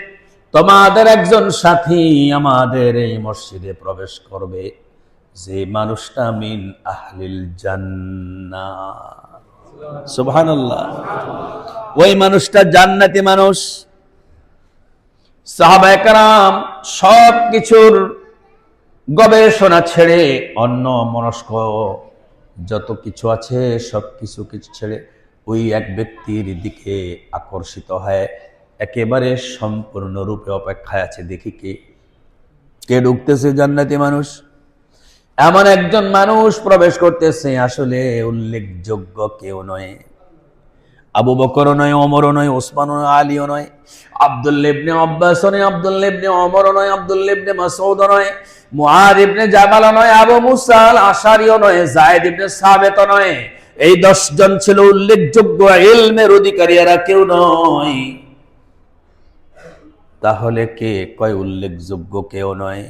তোমাদের একজন সাথী আমাদের এই মসজিদে প্রবেশ করবে, যে মানুষটা মিন আহলিল জান্নাহ। সুবহানাল্লাহ। ওই মানুষটা জান্নাতি মানুষ। সাহাবায়ে কেরাম সব কিছুর গবেষণা ছেড়ে, অন্য মনস্ক যত কিছু আছে সব কিছু ছেড়ে ওই এক ব্যক্তির দিকে আকর্ষিত হয়, একেবারে সম্পূর্ণরূপে অপেক্ষায় আছে, দেখি কে ঢুকতেছে। জান্নাতি মানুষ। এমন একজন মানুষ প্রবেশ করতেছে, আসলে উল্লেখযোগ্য কেউ নয়, আবু বকর নয়, ওমরও নয়, ওসমান নয়, আলীও নয়, আব্দুল্লাহ ইবনে আব্বাস নয়, আব্দুল্লাহ ইবনে ওমর নয়, আব্দুল্লাহ ইবনে মাসউদ নয়, মুআয ইবনে জাবাল নয়, আবু মুসা আল আশারিও নয়, যায়েদ ইবনে সাবিত নয়। এই 10 জন ছিল উল্লেখযোগ্য ইলমের অধিকারী, এরা কেউ নয়। তাহলে কে কয় উল্লেখযোগ্য কেউ নয়?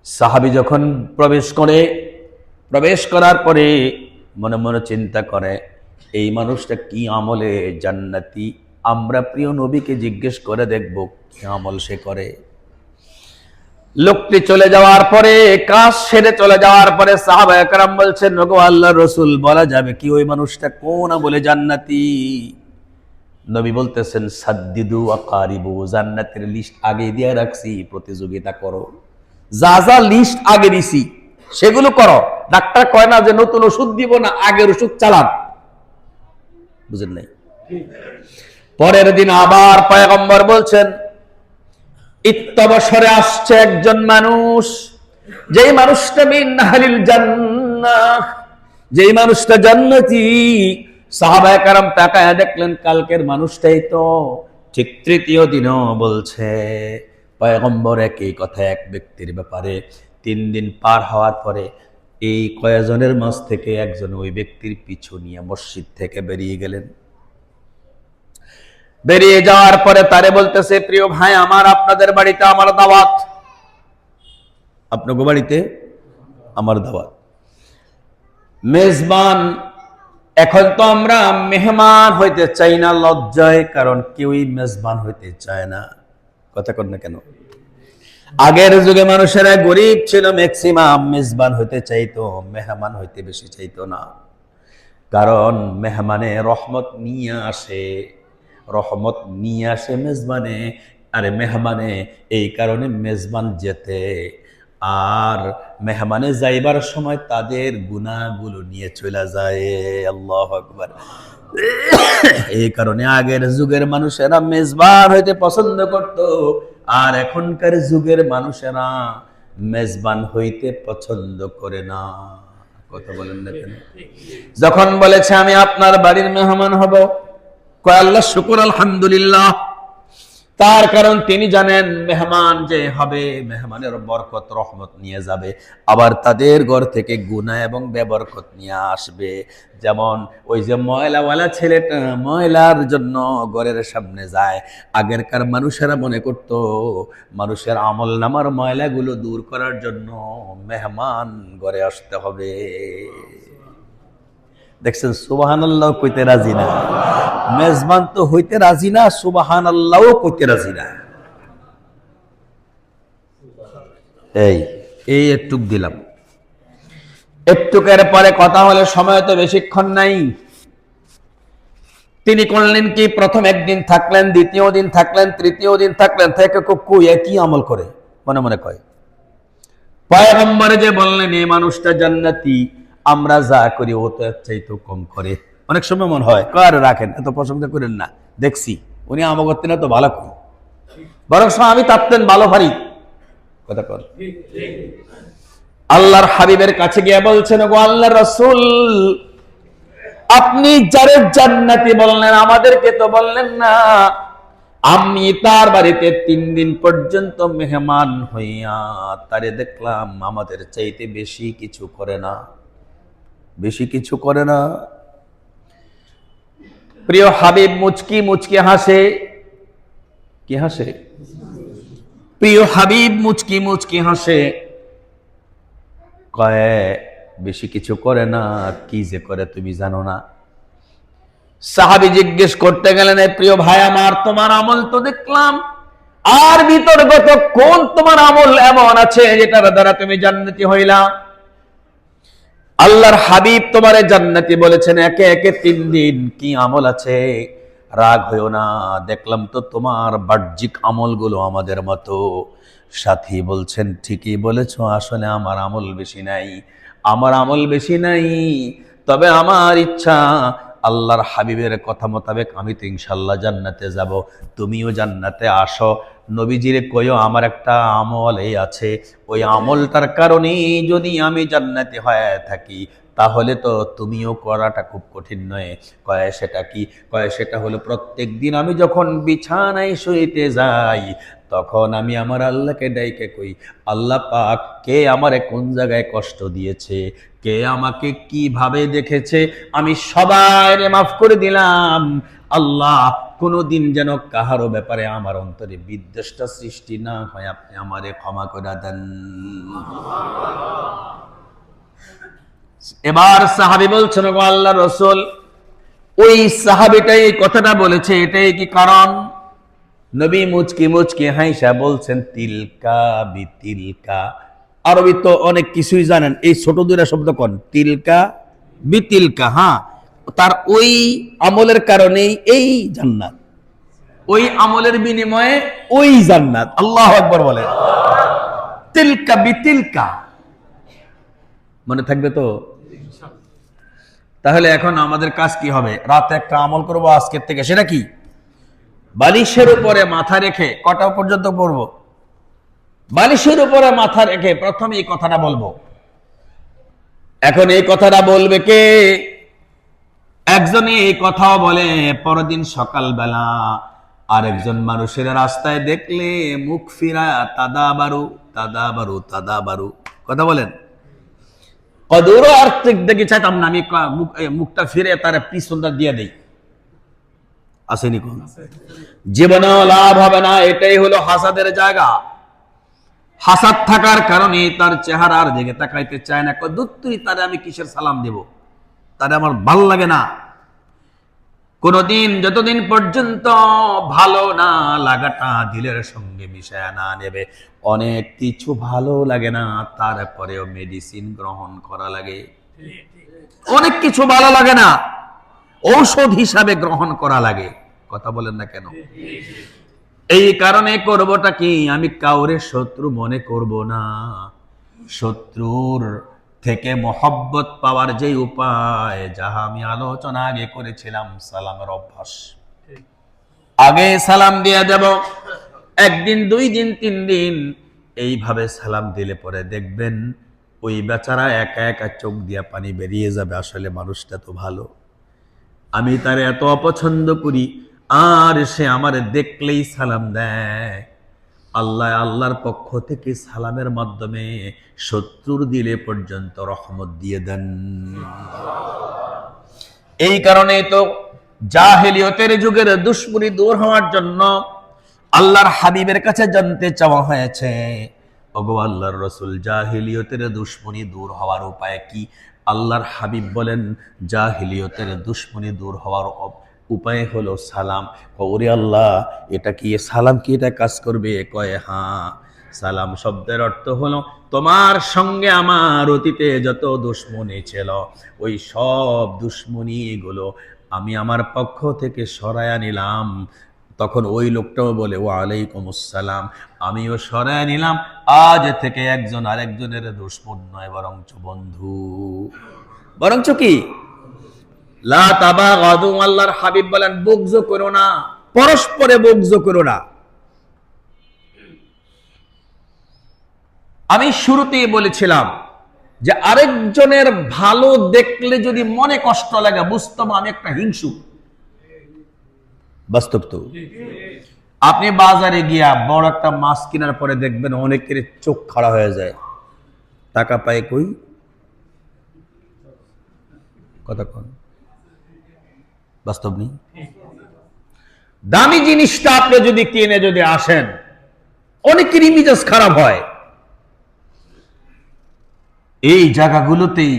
সাহাবী যখন প্রবেশ করার পরে মনে মনে চিন্তা করে, এই মানুষটা কি আমলে জান্নাতি, আমরা প্রিয় নবীকে জিজ্ঞেস করে দেখব কি আমল সে করে। লোকটি চলে যাওয়ার পরে, কাজ সেরে চলে যাওয়ার পরে সাহাবায়ে কেরাম বলছেন, ওগো আল্লাহর রাসূল, বলা যাবে কি ওই মানুষটা কোন আমলে জান্নাতি? নবী বলতেছেন, সাদ্দিদু ওয়া কারিবু, জান্নাতের লিস্ট আগে দিয়ে রাখছি, প্রতিযোগিতা করো। যা যা লিস্ট আগে দিছি সেগুলো করো। ডাক্তার কয় না যে নতুন ওষুধ দিব না, আগের ওষুধ চালান, বুঝেন নাই? পরের দিন আবার পয়গম্বর বলছেন, ইত্তবসরে আসছে একজন মানুষ, যেই মানুষটা মিন আহলিল জান্নাহ, যেই মানুষটা জান্নাতি। সাহাবায়ে কেরাম তাকায়া দেখলেন কালকের মানুষটাই তো। ঠিক তৃতীয় দিনও বলছে পয়গম্বর একই কথা এক ব্যক্তির ব্যাপারে। 3 দিন পার হওয়ার পরে এই কয়েকজনের মাঝ থেকে একজন ওই ব্যক্তির পিছু নিয়ে মসজিদ থেকে বেরিয়ে গেলেন। বেরিয়ে যাওয়ার পরে তারে বলতেছে, প্রিয় ভাই আমার, আপনাদের বাড়িতে আমার দাওয়াত, আপনাদের বাড়িতে আমার দাওয়াত, মেজবান। এখন তো আমরা মেহমান হইতে চাই না লজ্জায়, কারণ কেউই মেজবান হইতে চায় না। কথা কর না কেন? আগের যুগে মানুষেরা গরিব ছিল, ম্যাক্সিমাম মেজবান হইতে চাইতো, মেহমান হইতে বেশি চাইতো না। কারণ মেহমানে রহমত নিয়ে আসে, রহমত নিয়ে আসে মেজবানে, আরে মেহমানে, এই কারণে মেজবান যেতে, আর মেহমানে যাইবার সময় তাদের গুনাহগুলো নিয়ে চলে যায়। আল্লাহু আকবার। এই কারণে আগের যুগের মানুষেরা মেজবান হইতে পছন্দ করত, আর এখনকার যুগের মানুষেরা মেজবান হইতে পছন্দ করে না। কথা বলেন না কেন? যখন বলেছে আমি আপনার বাড়ির মেহমান হব, কয় আল্লাহ শুকর, আলহামদুলিল্লাহ। তার কারণ তিনি জানেন মেহমান যে হবে, মেহমানের বরকত রহমত নিয়ে যাবে, আবার তাদের ঘর থেকে গুনাহ এবং বেবরকত নিয়ে আসবে। যেমন ওই যে ময়লাওয়ালা ছেলেটা ময়লার জন্য ঘরের সামনে যায়, আগেরকার মানুষেরা মনে করত মানুষের আমল নামার ময়লাগুলো দূর করার জন্য মেহমান ঘরে আসতে হবে। দেখছেন, সুবহানাল্লাহ কইতে রাজি না, মেজবান তো হইতে রাজি না, সুবহানাল্লাহও কইতে রাজি না। এই একটুক দিলাম, একটুকের পরে কথা হলে সময় তো বেশিক্ষণ নাই। তিনি করলেন কি, প্রথম একদিন থাকলেন, দ্বিতীয় দিন থাকলেন, তৃতীয় দিন থাকলেন, থেকে কই কি আমল করে মনে মনে কয়। পয়গম্বরে যে বললেন এই মানুষটা জান্নাতি, আমরা যা করি ও তো চাইতো কম করে। অনেক সময় মনে হয় কার রাখেন, এত প্রশংসা করেন না, দেখছি উনি আমল করতেন তো ভালো করি, বরং আমি তাপতেন ভালো পারি। কথা কর। আল্লাহর হাবিবের কাছে গিয়ে বলছেন, গো আল্লাহর রাসূল, আপনি যারে জান্নাতি বললেন আমাদেরকে তো বললেন না। আমি তার বাড়িতে 3 দিন পর্যন্ত মেহমান হইয়া তারে দেখলাম আমাদের চাইতে বেশি কিছু করে না, বেশি কিছু করে না। প্রিয় হাবিব মুচকি মুচকি হাসে। কি হাসে? প্রিয় হাবিব মুচকি মুচকি হাসে, কয় বেশি কিছু করে না, কি যে করে তুমি জানো না। সাহাবী জিজ্ঞেস করতে গেলেন, প্রিয় ভাই আমার, তোমার আমল তো দেখলাম, আর ভিতরগত কোন তোমার আমল এমন আছে যেটার দ্বারা তুমি জান্নাতি হইলা? আল্লাহর হাবিব তোমারে জান্নাতি বলেছেন একে একে 3 দিন। কি আমল আছে? রাগ হইও না, দেখলাম তো তোমার বাহ্যিক আমলগুলো আমাদের মতো। সাথী বলছেন, ঠিকই বলেছো, আসলে আমার আমল বেশি নাই, আমার আমল বেশি নাই, তবে আমার ইচ্ছা আল্লাহর হাবিবের কথা মোতাবেক আমি তো ইনশাল্লাহ জান্নাতে যাব, তুমিও জান্নাতে আসো। নবীজিরে কইও আমার একটা আমল এই আছে, ওই আমলটার কারণেই যদি আমি জান্নাতে হয়ে থাকি তাহলে তো তুমিও করাটা খুব কঠিন নয়। কয় সেটা কি? কয় সেটা হলো প্রত্যেক দিন আমি যখন বিছানায় শুইতে যাই তখন আমি আমার আল্লাহকে ডাইকে কই, আল্লাহ পাক, কে আমারে কোন জায়গায় কষ্ট দিয়েছে, কে আমাকে কিভাবে দেখেছে, আমি সবাইরে মাফ করে দিলাম। আল্লাহ, কোনোদিন যেন কাহারও ব্যাপারে আমার অন্তরে বিদ্বেষটা সৃষ্টি না হয়, আপনি আমারে ক্ষমা করে দেন। এবার সাহাবী বলছেন, গো আল্লাহর রাসূল, ওই সাহাবীটাই এই কথাটা বলেছে, এটাই কি কারণ? নবী মুচকি মুচকি হাইসা বলছেন, তিলকা বিতিলকা। আরবি তো অনেক কিছুই জানেন, এই ছোট দুইটা শব্দ কোন, তিলকা বিতিলকা। হ্যাঁ, তার ওই আমলের কারণেই এই জান্নাত, ওই আমলের বিনিময়ে ওই জান্নাত। আল্লাহু আকবার বলে। তিলকা বিতিলকা মনে থাকবে তো? তাহলে এখন আমাদের কাজ কি হবে? রাতে একটা আমল করব আজকের থেকে, সেটা কি? বালিশের উপরে মাথা রেখে কটা পর্যন্ত পড়ব? বালিশের উপরে মাথা রেখে প্রথমে এই কথাটা বলবো। এখন এই কথাটা বলবে কে? একজনই এই কথাও বলে পরদিন সকালবেলা আরেকজন মানুষের রাস্তায় দেখলে মুখ ফিরা তাদাবারু তাদাবারু তাদাবারু। কথা বলেন, কদুরও আর্থিক দেখি চাইতাম না আমি মুখটা ফিরে তার পিছনটা দিয়ে দেই। আসেনি কোন? জীবনেও লাভ হবে না, এটাই হলো হাসাদের জায়গা। হাসাদ থাকার কারণে তার চেহারার দিকে তাকাইতে চায় না। কদুত্তুই তারে আমি কিসের সালাম দেব, তারে আমার ভাল লাগে না। কোনদিন যতদিন পর্যন্ত ভালো না লাগাটা দিলের সঙ্গে মিশায়া না নেবে, অনেক কিছু ভালো লাগে না, তারপরেও মেডিসিন গ্রহণ করা লাগে। অনেক কিছু ভালো লাগে না, ঔষধ হিসাবে গ্রহণ করা লাগে। কথা বলেন না কেন? এই কারণে করবটা কি? আমি কাউরে শত্রু মনে করব না। শত্রুর থেকে মহব্বত পাওয়ার যে উপায়, যাহা আমি আলোচনা আগে করেছিলাম, সালামের অভ্যাস। আগে সালাম দিয়ে যাব, 1 দিন 2 দিন 3 দিন এইভাবে সালাম দিলে পরে দেখবেন ওই বেচারা একা একা চোখ দিয়া পানি বেরিয়ে যাবে, আসলে মানুষটা তো ভালো, আমি তারে এত অপছন্দ করি, আর সে আমারে দেখলেই সালাম দেয়। আল্লাহর পক্ষ থেকে সালামের মাধ্যমে শত্রুর দিলে পর্যন্ত রহমত দিয়ে দেন। এই কারণে তো জাহেলিয়তের যুগের দুশমনি দূর হওয়ার জন্য আল্লাহর হাবিবের কাছে জানতে চাওয়া হয়েছে, ওগো আল্লাহর রাসূল, জাহেলিয়তের দুশমনি দূর হওয়ার উপায় কি? আল্লাহর হাবিব বলেন, জাহেলিয়তের দুশমনি দূর হওয়ার উপায় হলো সালাম। ওরে আল্লাহ, এটা কি সালাম কি এটা কাজ করবে? কয় হ্যাঁ। সালাম শব্দের অর্থ হলো তোমার সঙ্গে আমার অতীতে যত দুশমনি ছিল ওই সব দুশমনি গুলো আমি আমার পক্ষ থেকে সরায়া নিলাম। তখন ওই লোকটাও বলে, ওয়া আলাইকুম আসসালাম, আমিও সরায়া নিলাম। আজ থেকে একজন আরেকজনের দুশমন নয়, বরঞ্চ বন্ধু। বরঞ্চ কি? লা তাবাগাদু। আল্লাহর হাবিব বলেন, বুগজ করো না, পরস্পরে বুগজ করো না। আমি শুরুতেই বলেছিলাম যে আরেকজনের ভালো দেখলে যদি মনে কষ্ট লাগে, বুঝতাম আমি একটা হিংসু। বাস্তব তো। আপনি বাজারে গিয়া বড় একটা মাছ কেনার পরে দেখবেন অনেকের চোখ খাড়া হয়ে যায়, টাকা পায় কই? কথা কোন? বাস্তব নেই। দামি জিনিসটা আপনি যদি কিনে যদি আসেন, অনেকেরই মিজাজ খারাপ হয়। এই জায়গাগুলোতেই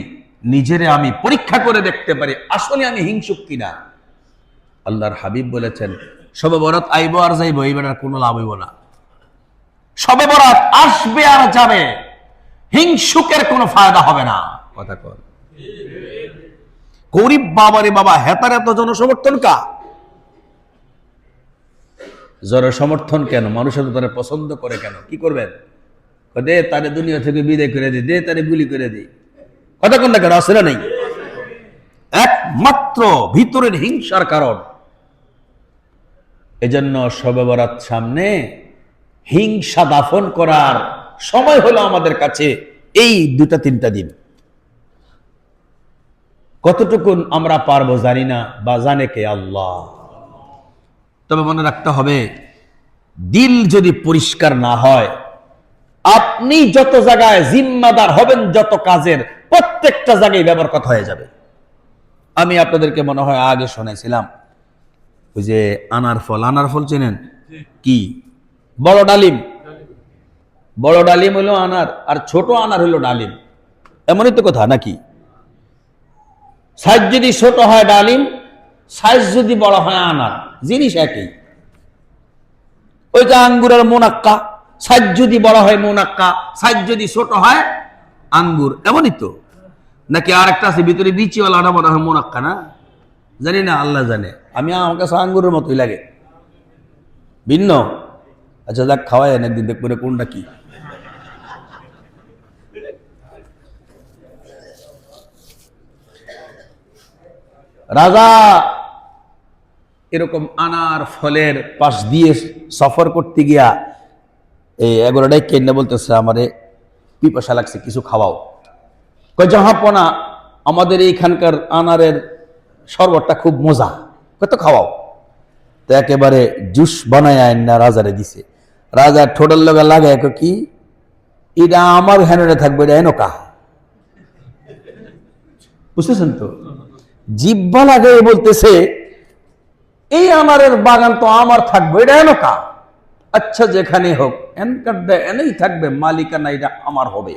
নিজেরে আমি পরীক্ষা করে দেখতে পারি আসলে আমি হিংসুক কিনা। আল্লাহর হাবিব বলেছেন, শবে বরাত আইব আর যাইব, এইবার আর কোনো লাভ হইব না। শবে বরাত আসবে আর যাবে, হিংসুকের কোনো ফায়দা হবে না। কথা কর। গরিব বাবারে বাবা, হেতার এত জনসমর্থন কা? জনসমর্থন কেন? মানুষের তারা পছন্দ করে কেন? কি করবেন? দে তারে দুনিয়া থেকে বিদায় করে দি, দে তারে গুলি করে দি। কথা কোন না কেন? আসলে নেই, একমাত্র ভিতরের হিংসার কারণ। এজন্য শবে বরাত সামনে, হিংসা দাফন করার সময় হলো আমাদের কাছে এই 2-3টা দিন। কতটুকুন আমরা পারবো জানি না, বা জানে কে? আল্লাহ। তবে মনে রাখতে হবে, দিল যদি পরিষ্কার না হয়, আপনি যত জায়গায় জিম্মাদার হবেন, যত কাজের, প্রত্যেকটা জায়গায় ব্যবহার হয়ে যাবে। আমি আপনাদেরকে মনে হয় আগে শুনেছিলাম, ওই যে আনার ফল চেনেন? কি? বড় ডালিম। বড় ডালিম হলো আনার, আর ছোট আনার হলো ডালিম। এমনই তো কথা নাকি? সাইজ যদি ছোট হয় ডালিম, সাইজ যদি বড় হয় আনার, জিনিস একই। ওই যে আঙ্গুরের মোনাক্কা, সাইজ যদি বড় হয় মোনাক্কা, সাইজ যদি ছোট হয় আঙ্গুর, এমনই তো নাকি? আর একটা আছে ভিতরে বিচিওয়ালাটা মনে হয় মোনাক্কা, না জানি না, আল্লাহ জানে। আমার কাছে আঙ্গুরের মতোই লাগে, ভিন্ন। আচ্ছা যাক, খাওয়াই একদিন দেখবো কোনটা কি। রাজা এরকম আনার ফলের পাশ দিয়ে সফর করতে গিয়া এই 11টাই কেন্দ্রে বলতেছে, আমারে পিপাসা লাগছে, কিছু খাওয়াও। কয় জাহাপনা, আমাদের এইখানকার আনারের শরবতটা খুব মজা, কত খাওয়াও। তো একেবারে জুস বানায় না রাজারে দিছে। রাজা ঠোঁটের লগা লাগায়, কি এটা আমার হ্যান্ডে থাকবে, এটা এনো কা? বুঝতেছেন তো? জিব্বা লাগাই বলতেছে, এই আনারের বাগান তো আমার থাকবে, এটা এনো কা? আচ্ছা যেখানে হোক, এনেই থাকবে, মালিকানা এটা আমার হবে।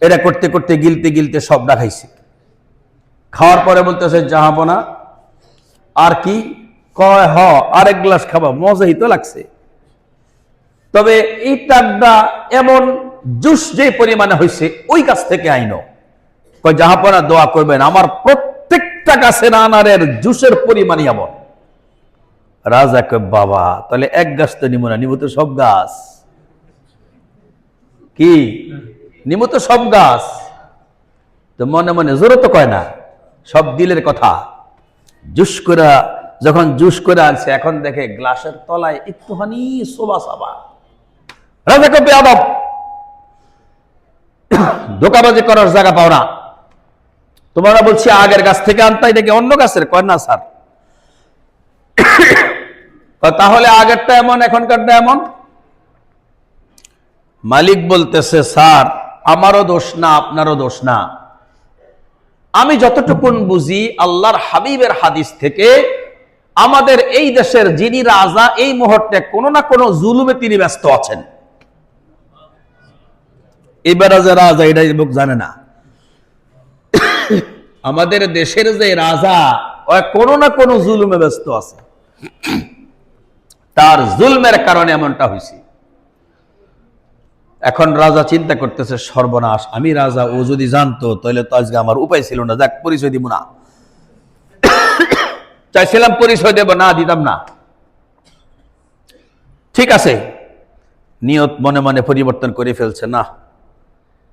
এটা করতে করতে গিলতে গিলতে সব খাইছে। খাওয়ার পরে বলতেছে, জাহাপনা আর কি? কয় হ, আরেক গ্লাস খাবা, মজাই তো লাগছে। তবে এই টাকটা এমন জুস যে পরিমাণে হয়েছে, ওই গাছ থেকে আইনো। কয় জাহাপনা দোয়া করবেন, আমার প্রত্যেকটা গাছের আনারের জুসের পরিমাণই এমন। রাজা কয়, বাবা তাহলে এক গাছ তো নিব না, নিব তো সব গাছ। কি নিব? তো সব গাছ। তো মনে মনে জোরে তো কয় না, সব দিলের কথা। জুস করে যখন জুস করে আনছে, এখন দেখে গ্লাসের তলায় একটুখানি সোবা সাবা। রাজা কবে আদব, ধোকাবাজি করার জায়গা পাও না। তোমরা বলছি আগের গাছ থেকে আনতাই দেখে অন্য গাছের? কয় না স্যার। তাহলে আগেরটা এমন, এখনকারটা এমন? মালিক বলতেছে, স্যার আমারও দোষ না, আপনারও দোষ না। আমি যতটুকুন বুঝি আল্লাহর হাবিবের হাদিস থেকে, আমাদের এই দেশের যিনি রাজা, এই মুহূর্তে কোনো না কোনো জুলুমে তিনি ব্যস্ত আছেন। এবার যে রাজা, এটাই লোক জানে না। আমাদের দেশের যে রাজা, কোনো না কোনো জুলুমে ব্যস্ত আছে। তার জুলমের কারণে এমনটা হয়েছে। এখন রাজা চিন্তা করতেছে, সর্বনাশ, আমি রাজা, ও যদি জানতো তাহলে তো আজকে আমার উপায় ছিল না। যাক, পরিচয় দিব না। চাইছিলাম পরিচয় দেব না, দিতাম না। ঠিক আছে, নিয়ত মনে মনে পরিবর্তন করে ফেলছে। না,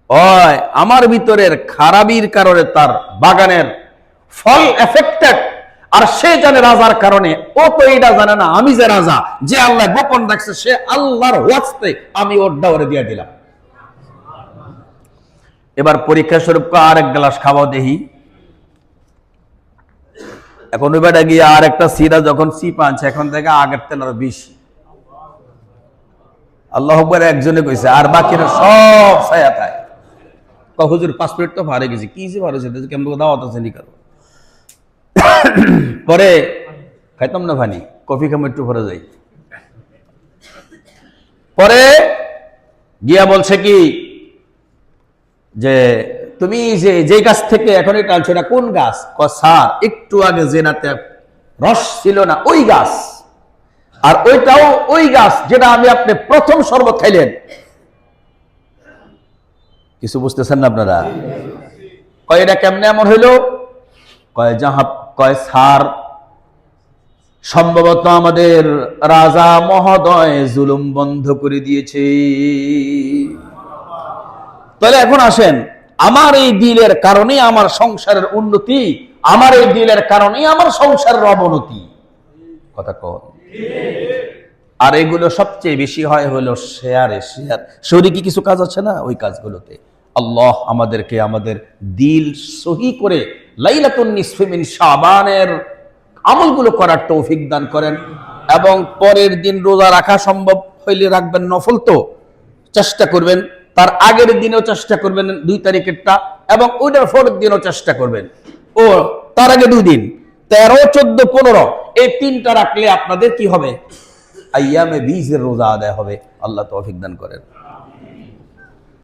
ওই আমার ভিতরের খারাপির কারণে তার বাগানের ফল এফেক্টেড, আর সে জানে রাজার কারণে। ও তো এটা জানে না আমি যে রাজা, যে আল্লাহ গোপন রাখছে, সে আল্লাহর ওয়াস্তে আমি ওর ডাওরে দিয়ে দিলাম। এবার পরীক্ষা স্বরূপ আরেক গ্লাস খাওয়া দেহি। এখন ওই বেটা গিয়ে আর একটা সিরা যখন চিপ আনছে, এখন থেকে আগের তেল আরো বেশি। আল্লাহ আকবার একজনে কইছে, আর বাকিরা সব ছায়া খায়। হুজুর 5 মিনিট তো ভারে গেছি, কি যে ভালো সেটা কেমন দাওয়াত আছে নি কারো। পরে খাইতাম না ভানি, কফি খাম একটু পরে যাই। পরে গিয়া বলছে কি যে তুমি যে গাছ থেকে এখনই টানছো এটা কোন গাছ? স্যার একটু আগে জেনাতে রস ছিল না ওই গাছ, আর ওইটাও ওই গাছ যেটা আমি আপনি প্রথম শরবত খাইলেন। কিছু বুঝতেছেন না আপনারা? কয় এটা কেমনে এমন হইল? কয় স্যার সম্ভবত আমাদের রাজা মহোদয় জুলুম বন্ধ করে দিয়েছে। তাহলে এখন আসেন, আমার এই দিলের কারণে আমার সংসারের উন্নতি, আমার এই দিলের কারণে আমার সংসারের অবনতি। কথা কন। আর এগুলো সবচেয়ে বেশি হয় হলো শেয়ার। শরীরে কিছু কাজ আছে না, ওই কাজগুলোতে। আল্লাহ আমাদেরকে আমাদের দিল সহি করে লাইলাতুন নিসফি মিন শাবানের আমলগুলো করার তৌফিক দান করেন। এবং পরের দিন রোজা রাখা সম্ভব হইলে রাখবেন, নফল তো চেষ্টা করবেন। তার আগের দিনেও চেষ্টা করবেন 2 তারিখেরটা, এবং ওইটার পরের দিনও চেষ্টা করবেন। ও তার আগে 2 দিন 13, 14, 15 এই 3টা রাখলে আপনাদের কি হবে? আইয়ামে বীজের রোজা আদায় হবে। আল্লাহ তৌফিক দান করেন।